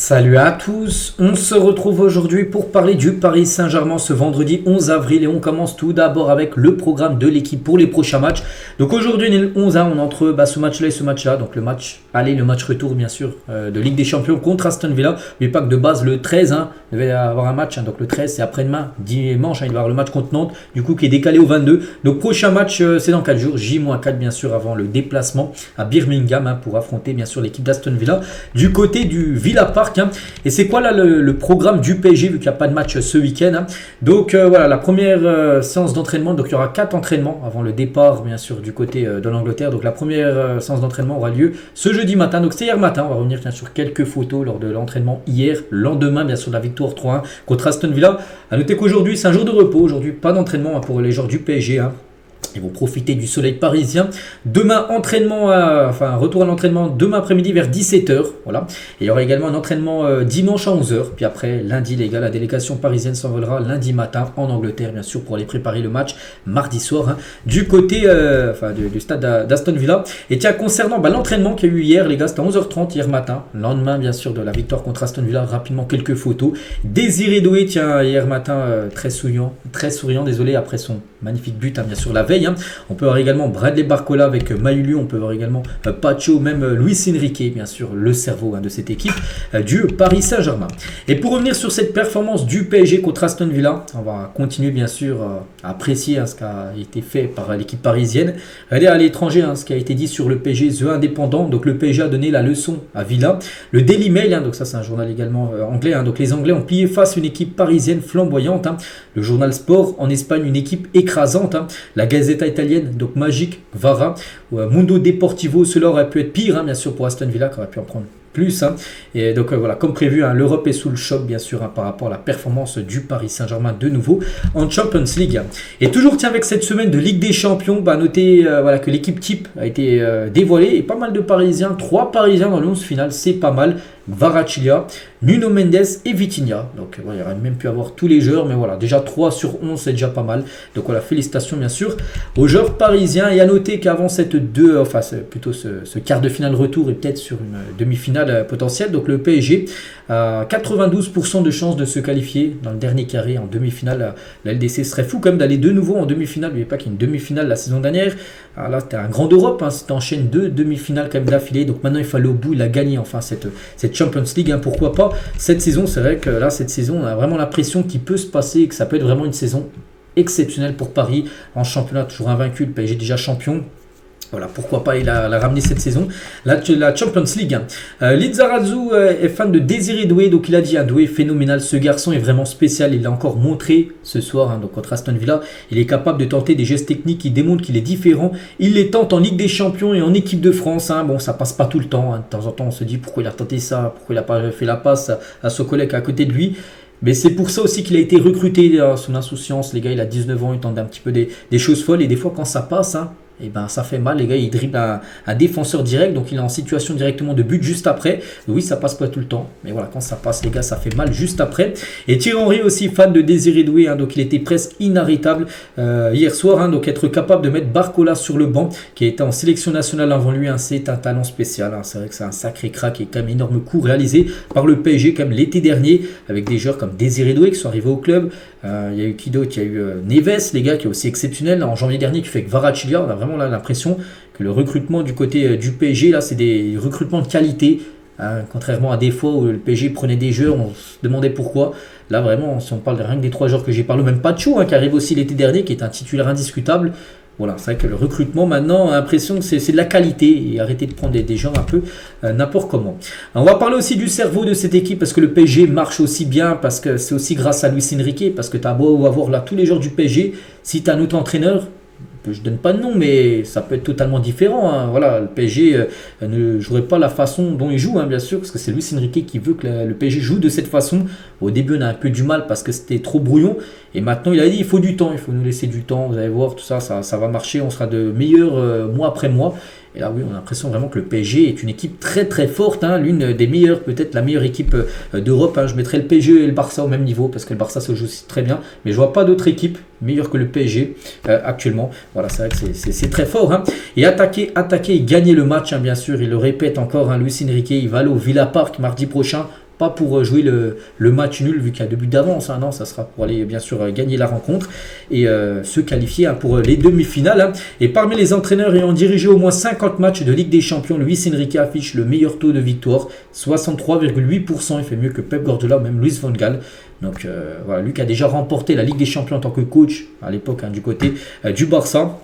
Salut à tous, on se retrouve aujourd'hui pour parler du Paris Saint-Germain ce vendredi 11 avril et on commence tout d'abord avec le programme de l'équipe pour les prochains matchs. Donc aujourd'hui on est le 11, on est entre ce match-là et ce match-là, donc le match aller, le match retour bien sûr de Ligue des Champions contre Aston Villa. Mais pas que de base le 13, il devait y avoir un match, donc le 13 c'est après-demain, dimanche, il va y avoir le match contre Nantes, du coup qui est décalé au 22. Donc prochain match c'est dans 4 jours, J-4 bien sûr avant le déplacement à Birmingham pour affronter bien sûr l'équipe d'Aston Villa du côté du Villa Park. Et c'est quoi là le programme du PSG vu qu'il n'y a pas de match ce week-end. Donc voilà, la première séance d'entraînement, donc il y aura 4 entraînements avant le départ bien sûr du côté de l'Angleterre. Donc la première séance d'entraînement aura lieu ce jeudi matin, donc c'est hier matin. On va revenir bien sûr quelques photos lors de l'entraînement hier, lendemain bien sûr de la victoire 3-1 contre Aston Villa. A noter qu'aujourd'hui c'est un jour de repos, aujourd'hui pas d'entraînement pour les joueurs du PSG. Ils vont profiter du soleil parisien. Demain, retour à l'entraînement demain après-midi vers 17h. Voilà. Et il y aura également un entraînement dimanche à 11h. Puis après, lundi, les gars, la délégation parisienne s'envolera lundi matin en Angleterre, bien sûr, pour aller préparer le match mardi soir du côté du stade d'Aston Villa. Et tiens, concernant l'entraînement qu'il y a eu hier, les gars, c'était à 11h30 hier matin. Lendemain, bien sûr, de la victoire contre Aston Villa. Rapidement, quelques photos. Désiré Doué, tiens, hier matin, très souriant, désolé, après son magnifique but, bien sûr, la veille. On peut voir également Bradley Barcola avec Maïlu, on peut voir également Pacho, même Luis Enrique, bien sûr, le cerveau de cette équipe du Paris Saint-Germain. Et pour revenir sur cette performance du PSG contre Aston Villa, on va continuer bien sûr à apprécier ce qui a été fait par l'équipe parisienne. Regardez à l'étranger ce qui a été dit sur le PSG, The Indépendant. Donc le PSG a donné la leçon à Villa. Le Daily Mail, donc ça c'est un journal également anglais, donc les Anglais ont plié face à une équipe parisienne flamboyante. Le journal Sport en Espagne, une équipe écrasante. La Gazzetta italienne, donc Magic, Vara, Mundo Deportivo, cela aurait pu être pire, bien sûr, pour Aston Villa, qui aurait pu en prendre plus. Et donc voilà, comme prévu, l'Europe est sous le choc, bien sûr, par rapport à la performance du Paris Saint-Germain de nouveau en Champions League. Et toujours, avec cette semaine de Ligue des Champions, notez que l'équipe type a été dévoilée et pas mal de Parisiens, 3 Parisiens dans le 11 final, c'est pas mal. Kvaratskhelia, Nuno Mendes et Vitinha. Donc il aurait même pu avoir tous les joueurs, mais voilà, déjà 3 sur 11 c'est déjà pas mal. Donc voilà, félicitations bien sûr aux joueurs parisiens. Et à noter qu'avant ce quart de finale retour et peut-être sur une demi-finale potentielle, donc le PSG a 92% de chances de se qualifier dans le dernier carré en demi-finale. La LDC serait fou quand même d'aller de nouveau en demi-finale. N'oubliez pas qu'il y a une demi-finale la saison dernière. Alors là, c'était un grand d'Europe, si tu enchaînes 2 demi-finales quand même d'affilée. Donc maintenant il fallait au bout, il a gagné enfin cette Champions League, pourquoi pas cette saison. C'est vrai que là cette saison on a vraiment l'impression qu'il peut se passer et que ça peut être vraiment une saison exceptionnelle pour Paris en championnat, toujours invaincu, le PSG déjà champion. Voilà, pourquoi pas, il a ramené cette saison la Champions League. Lizarazu est fan de Désiré Doué, donc il a dit Doué phénoménal, ce garçon est vraiment spécial, il l'a encore montré ce soir donc contre Aston Villa, il est capable de tenter des gestes techniques qui démontrent qu'il est différent, il les tente en Ligue des Champions et en équipe de France, bon ça passe pas tout le temps, de temps en temps on se dit pourquoi il a tenté ça, pourquoi il n'a pas fait la passe à son collègue à côté de lui. Mais c'est pour ça aussi qu'il a été recruté, son insouciance, les gars, il a 19 ans, il tente un petit peu des choses folles et des fois quand ça passe, et ça fait mal, les gars, il dribble un défenseur direct, donc il est en situation directement de but juste après. Oui, ça passe pas tout le temps, mais voilà, quand ça passe, les gars, ça fait mal juste après. Et Thierry Henry aussi, fan de Désiré Doué, donc il était presque inarrêtable hier soir, donc être capable de mettre Barcola sur le banc, qui était en sélection nationale avant lui, c'est un talent spécial, c'est vrai que c'est un sacré crack et quand même énorme coup réalisé par le PSG quand même l'été dernier, avec des joueurs comme Désiré Doué qui sont arrivés au club. Il y a eu qui d'autre? Il y a eu Neves, les gars, qui est aussi exceptionnel en janvier dernier, qui fait que Kvaratskhelia, on a vraiment là l'impression que le recrutement du côté du PSG, là, c'est des recrutements de qualité. Contrairement à des fois où le PSG prenait des joueurs, on se demandait pourquoi. Là, vraiment, si on parle rien que des 3 joueurs que j'ai parlé, même Pacho, qui arrive aussi l'été dernier, qui est un titulaire indiscutable. Voilà, c'est vrai que le recrutement maintenant, on a l'impression que c'est de la qualité et arrêter de prendre des gens un peu n'importe comment. On va parler aussi du cerveau de cette équipe parce que le PSG marche aussi bien, parce que c'est aussi grâce à Luis Enrique, parce que tu as beau avoir là tous les joueurs du PSG, si tu as un autre entraîneur, je donne pas de nom, mais ça peut être totalement différent. Voilà, le PSG ne jouerait pas la façon dont il joue, bien sûr, parce que c'est Luis Enrique qui veut que le PSG joue de cette façon. Au début, on a un peu du mal parce que c'était trop brouillon. Et maintenant, il a dit il faut du temps, il faut nous laisser du temps. Vous allez voir, tout ça, ça va marcher. On sera de meilleurs mois après mois. Et là, oui, on a l'impression vraiment que le PSG est une équipe très très forte, l'une des meilleures, peut-être la meilleure équipe d'Europe. Je mettrais le PSG et le Barça au même niveau parce que le Barça se joue aussi très bien. Mais je vois pas d'autre équipe meilleure que le PSG actuellement. Voilà, c'est vrai que c'est très fort. Et attaquer et gagner le match, bien sûr. Il le répète encore, Luis Enrique, il va aller au Villa Park mardi prochain. pas pour jouer le match nul vu qu'il y a 2 buts d'avance, hein, non, ça sera pour aller bien sûr gagner la rencontre et se qualifier pour les demi-finales. Hein. Et parmi les entraîneurs ayant dirigé au moins 50 matchs de Ligue des Champions, Luis Enrique affiche le meilleur taux de victoire, 63,8%. Il fait mieux que Pep Guardiola, même Luis van Gaal. Donc voilà, lui qui a déjà remporté la Ligue des Champions en tant que coach à l'époque, hein, du côté du Barça.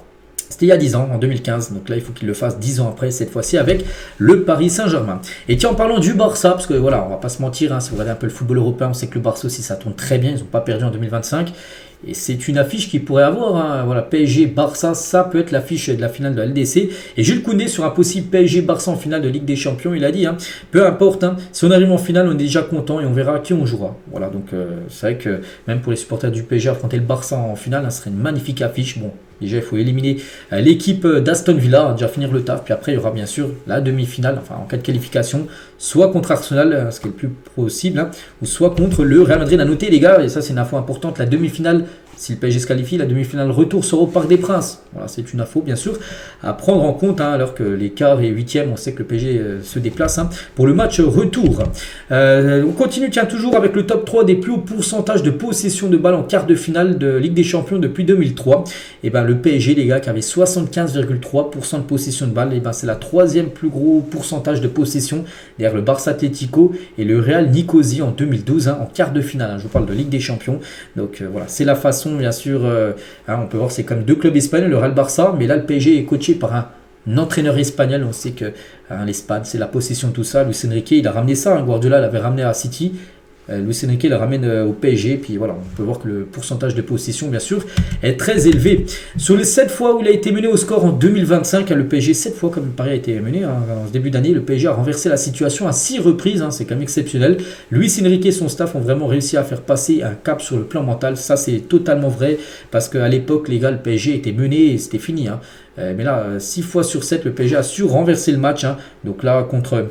C'était il y a 10 ans, en 2015. Donc là, il faut qu'il le fasse 10 ans après, cette fois-ci avec le Paris Saint-Germain. Et tiens, en parlant du Barça, parce que voilà, on va pas se mentir, hein, si vous regardez un peu le football européen, on sait que le Barça aussi, ça tourne très bien. Ils n'ont pas perdu en 2025. Et c'est une affiche qui pourrait avoir, hein, voilà, PSG-Barça, ça peut être l'affiche de la finale de la LDC. Et Jules Koundé sur un possible PSG-Barça en finale de Ligue des Champions, il a dit, hein, peu importe, hein, si on arrive en finale, on est déjà content et on verra qui on jouera. Voilà, donc c'est vrai que même pour les supporters du PSG, affronter le Barça en finale, hein, ce serait une magnifique affiche. Bon, déjà, il faut éliminer l'équipe d'Aston Villa, déjà finir le taf. Puis après, il y aura bien sûr la demi-finale, enfin en cas de qualification, soit contre Arsenal, ce qui est le plus possible, hein, ou soit contre le Real Madrid. À noter, les gars, et ça c'est une info importante, la demi-finale, si le PSG se qualifie, la demi-finale retour sera au Parc des Princes. Voilà, c'est une info bien sûr à prendre en compte, hein, alors que les quarts et huitièmes, on sait que le PSG se déplace, hein, pour le match retour. On continue, tiens, toujours avec le top 3 des plus hauts pourcentages de possession de balle en quart de finale de Ligue des Champions depuis 2003. Et ben le PSG, les gars, qui avait 75,3% de possession de balle, et ben c'est la troisième plus gros pourcentage de possession derrière le Barça Atlético et le Real Nicosie en 2012, hein, en quart de finale. Hein, je vous parle de Ligue des Champions. Donc voilà, c'est la façon, bien sûr, hein, on peut voir, c'est comme 2 clubs espagnols, le Real Barça, mais là le PSG est coaché par un entraîneur espagnol. On sait que hein, l'Espagne, c'est la possession, tout ça. Luis Enrique, il a ramené ça, hein, Guardiola l'avait ramené à City. Luis Enrique le ramène au PSG, puis voilà, on peut voir que le pourcentage de possession, bien sûr, est très élevé. Sur les 7 fois où il a été mené au score en 2025, le PSG, 7 fois comme Paris a été mené, hein, en ce début d'année, le PSG a renversé la situation à 6 reprises, hein, c'est quand même exceptionnel. Luis Enrique et son staff ont vraiment réussi à faire passer un cap sur le plan mental, ça c'est totalement vrai, parce qu'à l'époque, les gars, le PSG était mené et c'était fini. Hein. Mais là, 6 fois sur 7, le PSG a su renverser le match, hein. Donc là, contre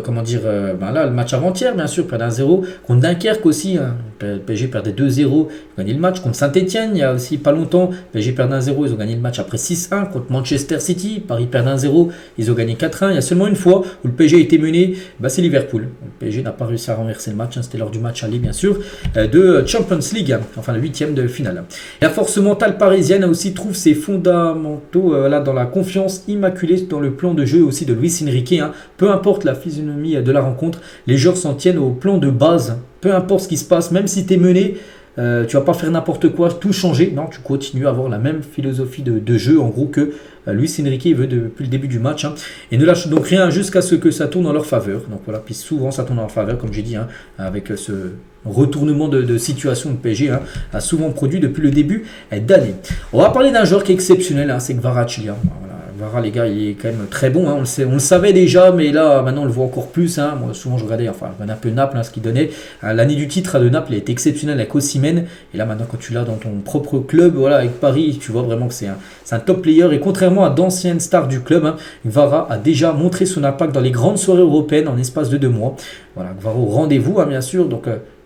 comment dire, là le match avant-hier, bien sûr, perdait 1-0 contre Dunkerque aussi, hein. Le PSG perdait 2-0, ils ont gagné le match contre Saint-Etienne il y a aussi pas longtemps, le PSG perdait 1-0, ils ont gagné le match après 6-1 contre Manchester City, Paris perdait 1-0, ils ont gagné 4-1. Il y a seulement une fois où le PSG a été mené, c'est Liverpool. Le PSG n'a pas réussi à renverser le match, hein. C'était lors du match aller, bien sûr, de Champions League, hein. Enfin le 8e de finale. La force mentale parisienne aussi trouve ses fondamentaux là dans la confiance immaculée dans le plan de jeu aussi de Luis Enrique, hein. Peu importe la physionomie de la rencontre, les joueurs s'en tiennent au plan de base. Peu importe ce qui se passe, même si tu es mené, tu vas pas faire n'importe quoi, tout changer. Non, tu continues à avoir la même philosophie de jeu, en gros, que Luis Enrique veut depuis le début du match, hein, et ne lâche donc rien jusqu'à ce que ça tourne en leur faveur. Donc voilà, puis souvent ça tourne en leur faveur, comme j'ai dit, hein, avec ce retournement de situation de PSG, hein, a souvent produit depuis le début d'année. On va parler d'un joueur qui est exceptionnel, hein, c'est Kvaratskhelia. Voilà. Vara, les gars, il est quand même très bon, hein, on le savait déjà, mais là maintenant on le voit encore plus, hein. Moi souvent je regardais un peu Naples, hein, ce qu'il donnait, hein, l'année du titre de Naples est exceptionnelle avec Osimhen, et là maintenant quand tu l'as dans ton propre club, voilà, avec Paris, tu vois vraiment que c'est un top player, et contrairement à d'anciennes stars du club, hein, Vara a déjà montré son impact dans les grandes soirées européennes en espace de 2 mois. Voilà, Vara au rendez-vous, hein, bien sûr, donc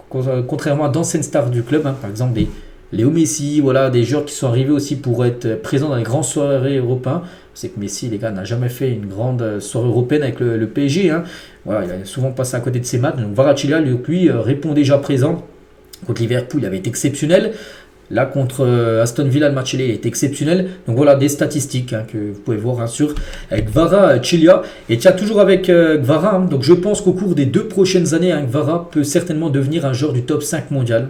contrairement à d'anciennes stars du club, hein, par exemple des Léo Messi, voilà, des joueurs qui sont arrivés aussi pour être présents dans les grandes soirées européennes. C'est que Messi, les gars, n'a jamais fait une grande soirée européenne avec le PSG, hein. Voilà, il a souvent passé à côté de ses matchs. Donc Kvaratskhelia, lui, répond déjà présent. Contre Liverpool, il avait été exceptionnel. Là, contre Aston Villa, le match est exceptionnel. Donc voilà, des statistiques, hein, que vous pouvez voir, hein, sur Kvaratskhelia. Et tiens, toujours avec Kvara, hein, donc je pense qu'au cours des 2 prochaines années, hein, Kvara peut certainement devenir un joueur du top 5 mondial.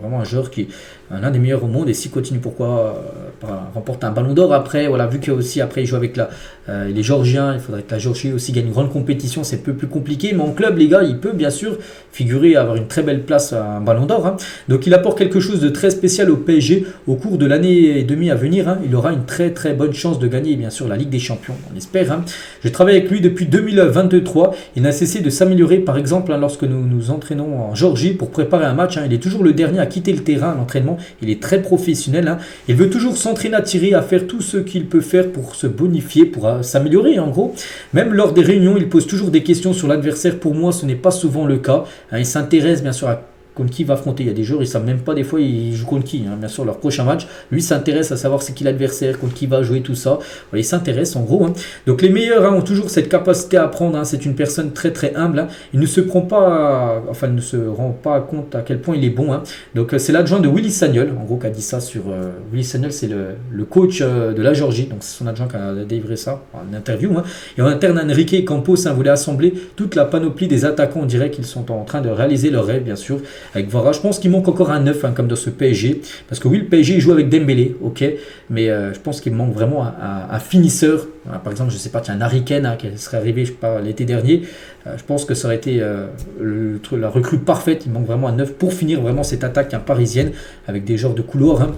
Vraiment un joueur qui est l'un des meilleurs au monde, et s'il continue, pourquoi remporter un ballon d'or après, voilà, vu qu'aussi après il joue avec les Géorgiens, il faudrait que la Géorgie aussi gagne une grande compétition, c'est un peu plus compliqué, mais en club, les gars, il peut bien sûr figurer, avoir une très belle place à un ballon d'or, hein. Donc il apporte quelque chose de très spécial au PSG au cours de l'année et demie à venir, hein. Il aura une très très bonne chance de gagner, bien sûr, la Ligue des Champions, on espère, hein. Je travaille avec lui depuis 2023, il n'a cessé de s'améliorer, par exemple, hein, lorsque nous nous entraînons en Géorgie pour préparer un match, hein, il est toujours le dernier à quitter le terrain à l'entraînement, il est très professionnel, hein. Il veut toujours s'entraîner à tirer, à faire tout ce qu'il peut faire pour se bonifier, pour s'améliorer en gros. Même lors des réunions, il pose toujours des questions sur l'adversaire. Pour moi, ce n'est pas souvent le cas, hein. Il s'intéresse bien sûr à contre qui il va affronter. Il y a des joueurs, ils ne savent même pas des fois ils jouent contre qui. Bien sûr, leur prochain match, lui s'intéresse à savoir c'est qui l'adversaire, contre qui il va jouer, tout ça. Voilà, il s'intéresse en gros. Donc les meilleurs ont toujours cette capacité à apprendre. C'est une personne très très humble. Il ne se prend pas, enfin il ne se rend pas compte à quel point il est bon. Donc c'est l'adjoint de Willy Sagnol, en gros, qui a dit ça sur... Willy Sagnol, c'est le coach de la Géorgie. Donc c'est son adjoint qui a délivré ça en interview. Et en interne, Enrique Campos voulait assembler toute la panoplie des attaquants. On dirait qu'ils sont en train de réaliser leur rêve, bien sûr. Avec Vara, je pense qu'il manque encore un 9 comme dans ce PSG, parce que oui, le PSG il joue avec Dembélé, ok, mais je pense qu'il manque vraiment un finisseur. Par exemple, je sais pas, tiens, un Harry Kane qui serait arrivé, je sais pas, l'été dernier. Je pense que ça aurait été la recrue parfaite. Il manque vraiment un 9 pour finir vraiment cette attaque parisienne avec des genres de couloirs.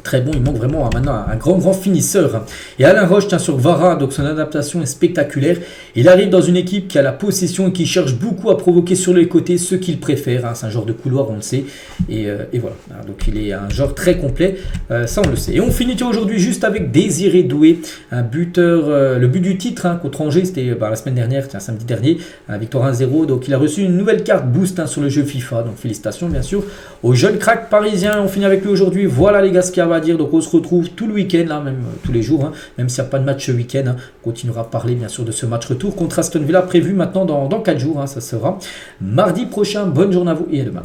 Très bon, il manque vraiment maintenant un grand finisseur. Et Alain Roche tient sur Vara, donc son adaptation est spectaculaire. Il arrive dans une équipe qui a la possession et qui cherche beaucoup à provoquer sur les côtés ce qu'il préfère. C'est un genre de couloir, on le sait. Et voilà, donc il est un genre très complet, ça on le sait. Et on finit aujourd'hui juste avec Désiré Doué, un buteur, le but du titre contre Angers, c'était la semaine dernière, samedi dernier, victoire 1-0. Donc il a reçu une nouvelle carte boost sur le jeu FIFA. Donc félicitations bien sûr au jeune crack parisien. On finit avec lui aujourd'hui. Voilà les gars ce qu'il y a à dire. Donc on se retrouve tout le week-end, là, même tous les jours, même s'il n'y a pas de match ce week-end. On continuera à parler bien sûr de ce match retour contre Aston Villa prévu maintenant dans 4 jours. Ça sera mardi prochain. Bonne journée à vous et à demain.